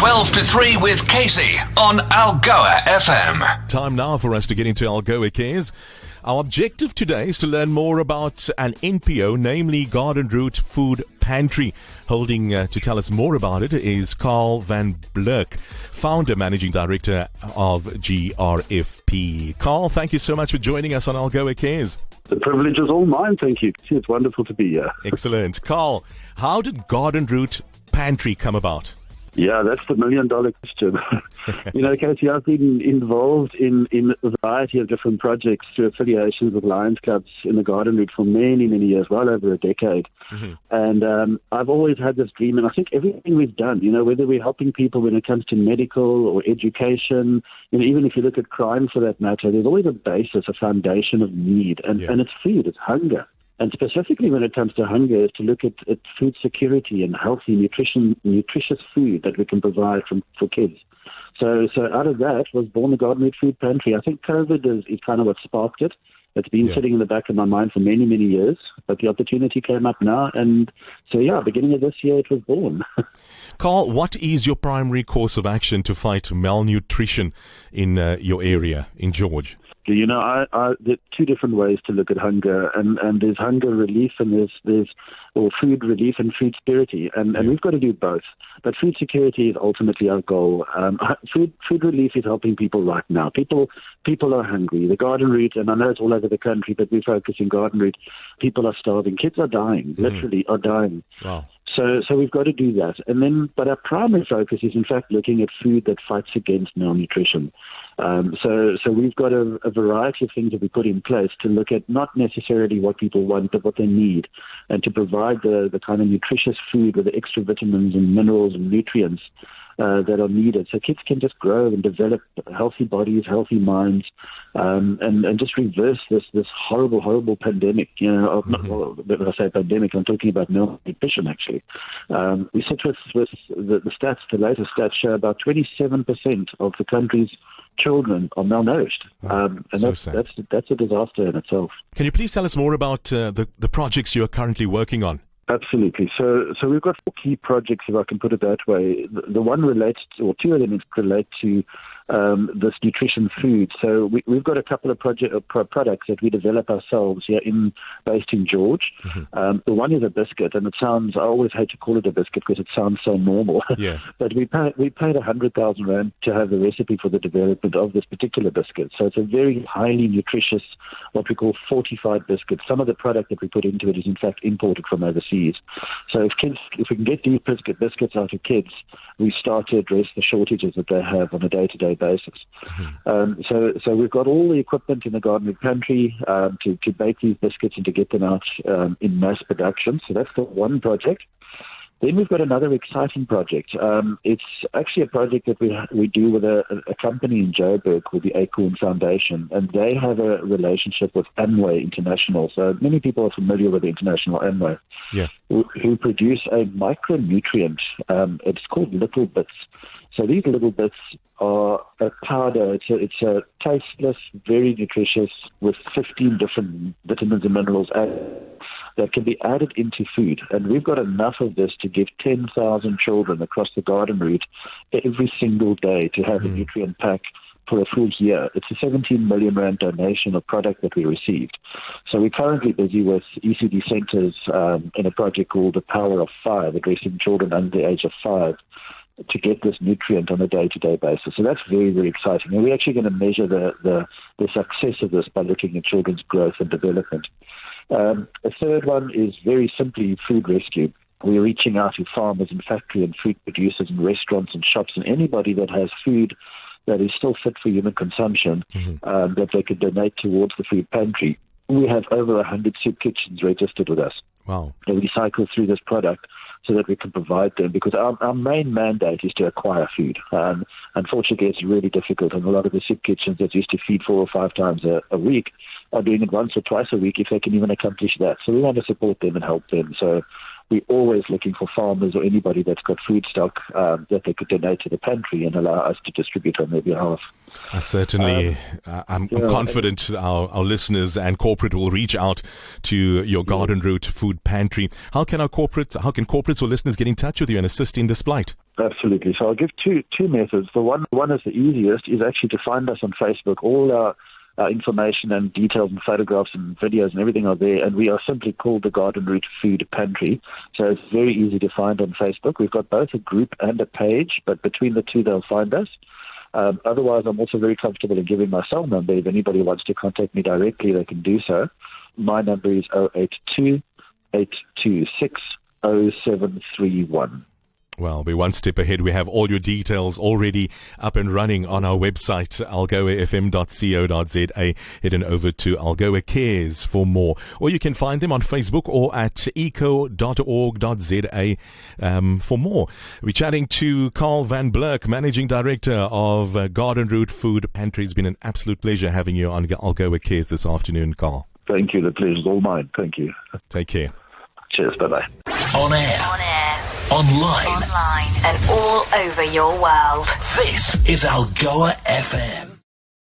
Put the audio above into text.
12 to 3 with Casey on AlgoaFM. Time now for us to get into Algoa Cares. Our objective today is to learn more about an NPO, namely Garden Root Food Pantry. Holding to tell us more about it is Carl van Blerk, founder, managing director of GRFP. Carl, thank you so much for joining us on Algoa Cares. The privilege is all mine, thank you. It's wonderful to be here. Excellent. Carl, how did Garden Root Pantry come about? Yeah, that's the million-dollar question. Casey, I've been involved in a variety of different projects through affiliations with Lions Clubs in the Garden Route for many, many years, well over a decade. Mm-hmm. And I've always had this dream, and I think everything we've done, whether we're helping people when it comes to medical or education, even if you look at crime for that matter, there's always a basis, a foundation of need, and it's food, it's hunger. And specifically when it comes to hunger, is to look at food security and healthy, nutritious food that we can provide for kids. So out of that was born the Garden Root Food Pantry. I think COVID is kind of what sparked it. It's been sitting in the back of my mind for many, many years, but the opportunity came up now. And so, beginning of this year, it was born. Carl, what is your primary course of action to fight malnutrition in your area, in George? There are two different ways to look at hunger, and there's hunger relief and there's food relief and food security, and we've got to do both. But food security is ultimately our goal. Food relief is helping people right now. People are hungry. The Garden Route, and I know it's all over the country, but we focus in Garden Route. People are starving. Kids are dying, literally are dying. Wow. So we've got to do that. But our primary focus is in fact looking at food that fights against malnutrition. So we've got a variety of things that we put in place to look at not necessarily what people want, but what they need, and to provide the kind of nutritious food with the extra vitamins and minerals and nutrients that are needed, so kids can just grow and develop healthy bodies, healthy minds, and just reverse this horrible pandemic. When I say pandemic, I'm talking about malnutrition. Actually, we sit with the stats. The latest stats show about 27% of the country's children are malnourished, and that's a disaster in itself. Can you please tell us more about the projects you are currently working on? Absolutely. So we've got 4 key projects, if I can put it that way. The one relates to, or 2 elements relate to this nutrition food. So we've got a couple of products that we develop ourselves here based in George. Mm-hmm. The one is a biscuit, and I always hate to call it a biscuit because it sounds so normal. Yeah. But we paid 100,000 Rand to have the recipe for the development of this particular biscuit. So it's a very highly nutritious, what we call fortified biscuit. Some of the product that we put into it is in fact imported from overseas. So if we can get these biscuits out of kids, we start to address the shortages that they have on a day-to-day basis. Mm-hmm. So we've got all the equipment in the Garden Root Pantry to bake these biscuits and to get them out in mass production. So that's the one project. Then we've got another exciting project. It's actually a project that we do with a company in Joburg called the Acorn Foundation, and they have a relationship with Amway International. So many people are familiar with the International Amway, who produce a micronutrient. It's called Little Bits. So these Little Bits are a powder. It's a tasteless, very nutritious, with 15 different vitamins and minerals added, that can be added into food. And we've got enough of this to give 10,000 children across the Garden Route every single day to have a nutrient pack for a full year. It's a 17 million Rand donation of product that we received. So we're currently busy with ECD centres in a project called The Power of 5, addressing children under the age of 5, to get this nutrient on a day-to-day basis. So that's very, very exciting. And we're actually going to measure the success of this by looking at children's growth and development. A third one is very simply food rescue. We're reaching out to farmers and factory and food producers and restaurants and shops and anybody that has food that is still fit for human consumption, that they could donate towards the food pantry. We have over 100 soup kitchens registered with us. Wow. So we cycle through this product so that we can provide them, because our main mandate is to acquire food. Unfortunately, it's really difficult, and a lot of the soup kitchens that used to feed 4 or 5 times a week are doing it once or twice a week, if they can even accomplish that. So we want to support them and help them. So we're always looking for farmers or anybody that's got food stock that they could donate to the pantry and allow us to distribute on their behalf. Certainly, I'm confident our listeners and corporate will reach out to your Garden Root Food Pantry. How can corporates or listeners get in touch with you and assist in this plight? Absolutely. So I'll give two methods. The one is the easiest is actually to find us on Facebook. All our information and details and photographs and videos and everything are there, and we are simply called the Garden Root Food Pantry. So it's very easy to find on Facebook. We've got both a group and a page, but between the two they'll find us. Otherwise, I'm also very comfortable in giving my cell number. If anybody wants to contact me directly, they can do so. My number is 082-826-0731. Well, we're one step ahead. We have all your details already up and running on our website, AlgoaFM.co.za. Heading over to Algoa Cares for more. Or you can find them on Facebook or at eco.org.za for more. We're chatting to Carl Van Blerk, Managing Director of Garden Root Food Pantry. It's been an absolute pleasure having you on Algoa Cares this afternoon, Carl. Thank you. The pleasure's all mine. Thank you. Take care. Cheers. Bye-bye. On air. Online. And all over your world. This is Algoa FM.